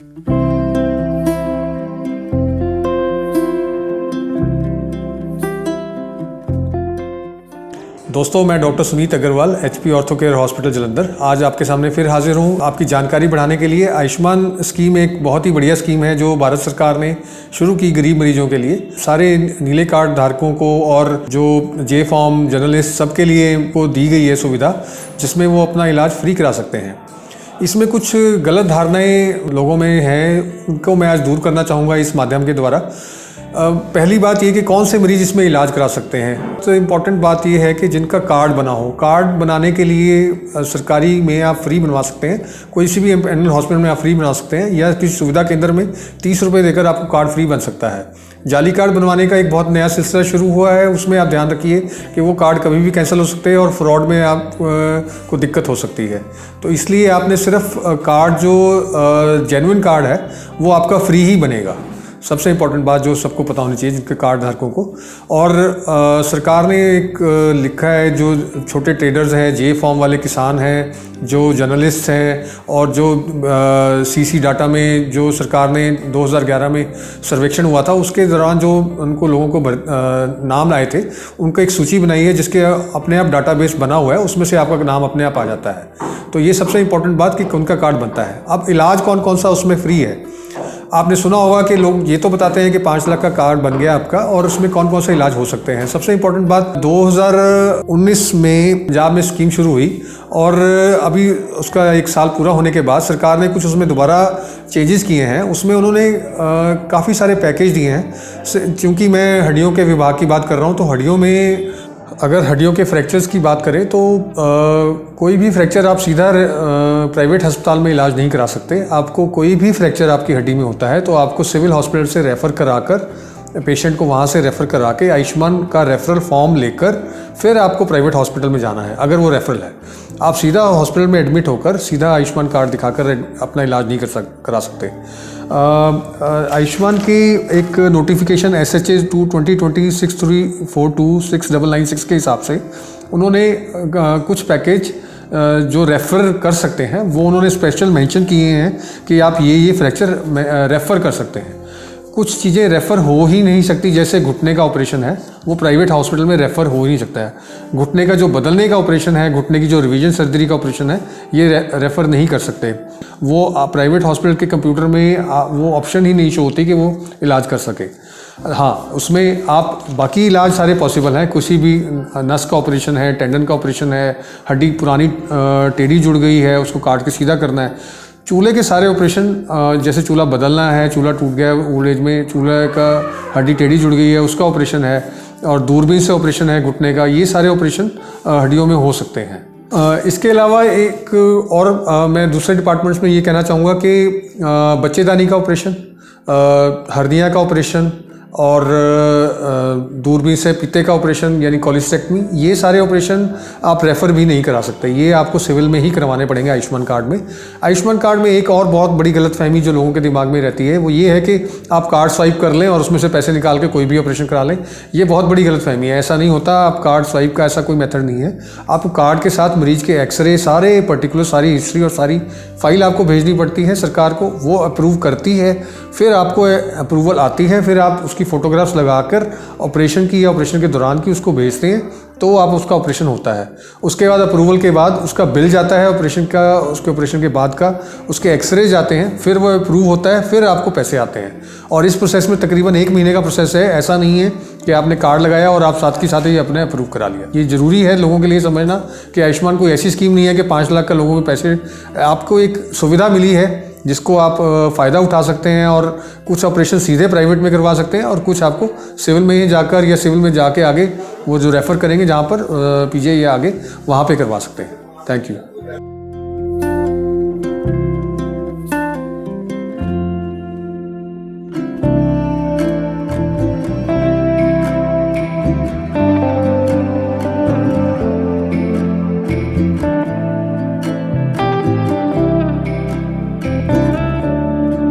दोस्तों, मैं doctor Sunit Agarwal, HP ortho care hospital Jalandhar आज आपके सामने फिर हाजिर हूँ आपकी जानकारी बढ़ाने के लिए। आयुष्मान स्कीम एक बहुत ही बढ़िया स्कीम है जो भारत सरकार ने शुरू की गरीब मरीजों के लिए। सारे नीले कार्ड धारकों को और जो जे फॉर्म जर्नलिस्ट सबके लिए को दी गई है सुविधा, जिसमें वो अपना इलाज फ्री करा सकते हैं। इसमें कुछ गलत धारणाएं लोगों में हैं, उनको मैं आज दूर करना चाहूँगा इस माध्यम के द्वारा। पहली बात ये कि कौन से मरीज़ इसमें इलाज करा सकते हैं। तो इम्पॉर्टेंट बात ये है कि जिनका कार्ड बना हो, कार्ड बनाने के लिए सरकारी में आप फ्री बनवा सकते हैं, कोई सी भी एनुअल हॉस्पिटल में आप फ्री बना सकते हैं, या किसी सुविधा केंद्र में 30 रुपये देकर आपको कार्ड फ्री बन सकता है। जाली कार्ड बनवाने का एक बहुत नया सिलसिला शुरू हुआ है, उसमें आप ध्यान रखिए कि वो कार्ड कभी भी कैंसिल हो सकते हैं और फ्रॉड में आप को दिक्कत हो सकती है। तो इसलिए आपने सिर्फ कार्ड जो जेन्युइन कार्ड है वो आपका फ्री ही बनेगा। सबसे इम्पॉर्टेंट बात जो सबको पता होनी चाहिए जिनके कार्ड धारकों को। और सरकार ने एक लिखा है, जो छोटे ट्रेडर्स हैं, जे फॉर्म वाले किसान हैं, जो जर्नलिस्ट हैं, और जो सीसी डाटा में जो सरकार ने 2011 में सर्वेक्षण हुआ था उसके दौरान जो उनको लोगों को नाम आए थे, उनका एक सूची बनाई है जिसके अपने आप डाटाबेस बना हुआ है, उसमें से आपका नाम अपने आप आ जाता है। तो ये सबसे इम्पॉर्टेंट बात कि उनका कार्ड बनता है। अब इलाज कौन कौन सा उसमें फ्री है। आपने सुना होगा कि लोग ये तो बताते हैं कि 5 लाख का कार्ड बन गया आपका और उसमें कौन कौन सा इलाज हो सकते हैं। सबसे इम्पोर्टेंट बात, 2019 में पंजाब में स्कीम शुरू हुई और अभी उसका 1 साल पूरा होने के बाद सरकार ने कुछ उसमें दोबारा चेंजेस किए हैं। उसमें उन्होंने काफ़ी सारे पैकेज दिए हैं। क्योंकि मैं हड्डियों के विभाग की बात कर रहा हूँ, तो हड्डियों में अगर हड्डियों के फ्रैक्चर्स की बात करें तो कोई भी फ्रैक्चर आप सीधा प्राइवेट अस्पताल में इलाज नहीं करा सकते। आपको कोई भी फ्रैक्चर आपकी हड्डी में होता है तो आपको सिविल हॉस्पिटल से रेफ़र कराकर, पेशेंट को वहाँ से रेफ़र करा के आयुष्मान का रेफरल फॉर्म लेकर फिर आपको प्राइवेट हॉस्पिटल में जाना है। अगर वो रेफरल है, आप सीधा हॉस्पिटल में एडमिट होकर सीधा आयुष्मान कार्ड दिखाकर अपना इलाज नहीं करा सकते। आयुष्मान की एक नोटिफिकेशन SHA 2020-6342-69996 के हिसाब से उन्होंने कुछ पैकेज जो रेफ़र कर सकते हैं वो उन्होंने स्पेशल मेंशन किए हैं कि आप ये फ्रैक्चर रेफ़र कर सकते हैं। कुछ चीज़ें रेफ़र हो ही नहीं सकती, जैसे घुटने का ऑपरेशन है वो प्राइवेट हॉस्पिटल में रेफ़र हो ही नहीं सकता है। घुटने का जो बदलने का ऑपरेशन है, घुटने की जो रिवीजन सर्जरी का ऑपरेशन है, ये रेफ़र नहीं कर सकते। वो प्राइवेट हॉस्पिटल के कंप्यूटर में वो ऑप्शन ही नहीं शो होती कि वो इलाज कर सके। हाँ, उसमें आप बाकी इलाज सारे पॉसिबल हैं। किसी भी नस का ऑपरेशन है, टेंडन का ऑपरेशन है, हड्डी पुरानी टेढ़ी जुड़ गई है उसको काट के सीधा करना है, चूल्हे के सारे ऑपरेशन, जैसे चूल्हा बदलना है, चूल्हा टूट गया ओल्ड एज में, चूल्हे का हड्डी टेढ़ी जुड़ गई है उसका ऑपरेशन है, और दूरबीन से ऑपरेशन है घुटने का, ये सारे ऑपरेशन हड्डियों में हो सकते हैं। इसके अलावा एक और मैं दूसरे डिपार्टमेंट्स में ये कहना चाहूँगा कि बच्चेदानी का ऑपरेशन, हर्निया का ऑपरेशन और दूरबीन से पित्ते का ऑपरेशन यानी कोलिस्टेक्टमी, ये सारे ऑपरेशन आप रेफ़र भी नहीं करा सकते। ये आपको सिविल में ही करवाने पड़ेंगे आयुष्मान कार्ड में। आयुष्मान कार्ड में एक और बहुत बड़ी गलतफहमी जो लोगों के दिमाग में रहती है वो ये है कि आप कार्ड स्वाइप कर लें और उसमें से पैसे निकाल के कोई भी ऑपरेशन करा लें। ये बहुत बड़ी गलतफहमी है, ऐसा नहीं होता। आप कार्ड स्वाइप का ऐसा कोई मेथड नहीं है। आपको कार्ड के साथ मरीज के एक्सरे, सारे पर्टिकुलर, सारी हिस्ट्री और सारी फाइल आपको भेजनी पड़ती है सरकार को, वो अप्रूव करती है, फिर आपको अप्रूवल आती है, फिर आप उसकी फ़ोटोग्राफ्स लगाकर ऑपरेशन की या ऑपरेशन के दौरान की उसको भेजते हैं, तो आप उसका ऑपरेशन होता है। उसके बाद अप्रूवल के बाद उसका बिल जाता है ऑपरेशन का, उसके ऑपरेशन के बाद का, उसके एक्सरे जाते हैं, फिर वो अप्रूव होता है, फिर आपको पैसे आते हैं। और इस प्रोसेस में तकरीबन 1 महीने का प्रोसेस है। ऐसा नहीं है कि आपने कार्ड लगाया और आप साथ के साथ ही अपने अप्रूव करा लिया। ये ज़रूरी है लोगों के लिए समझना कि आयुष्मान कोई ऐसी स्कीम नहीं है कि 5 लाख का लोगों में पैसे, आपको एक सुविधा मिली है जिसको आप फ़ायदा उठा सकते हैं, और कुछ ऑपरेशन सीधे प्राइवेट में करवा सकते हैं और कुछ आपको सिविल में ही जाकर या सिविल में जाके आगे वो जो रेफ़र करेंगे जहाँ पर PGI या आगे, वहाँ पे करवा सकते हैं। Thank you.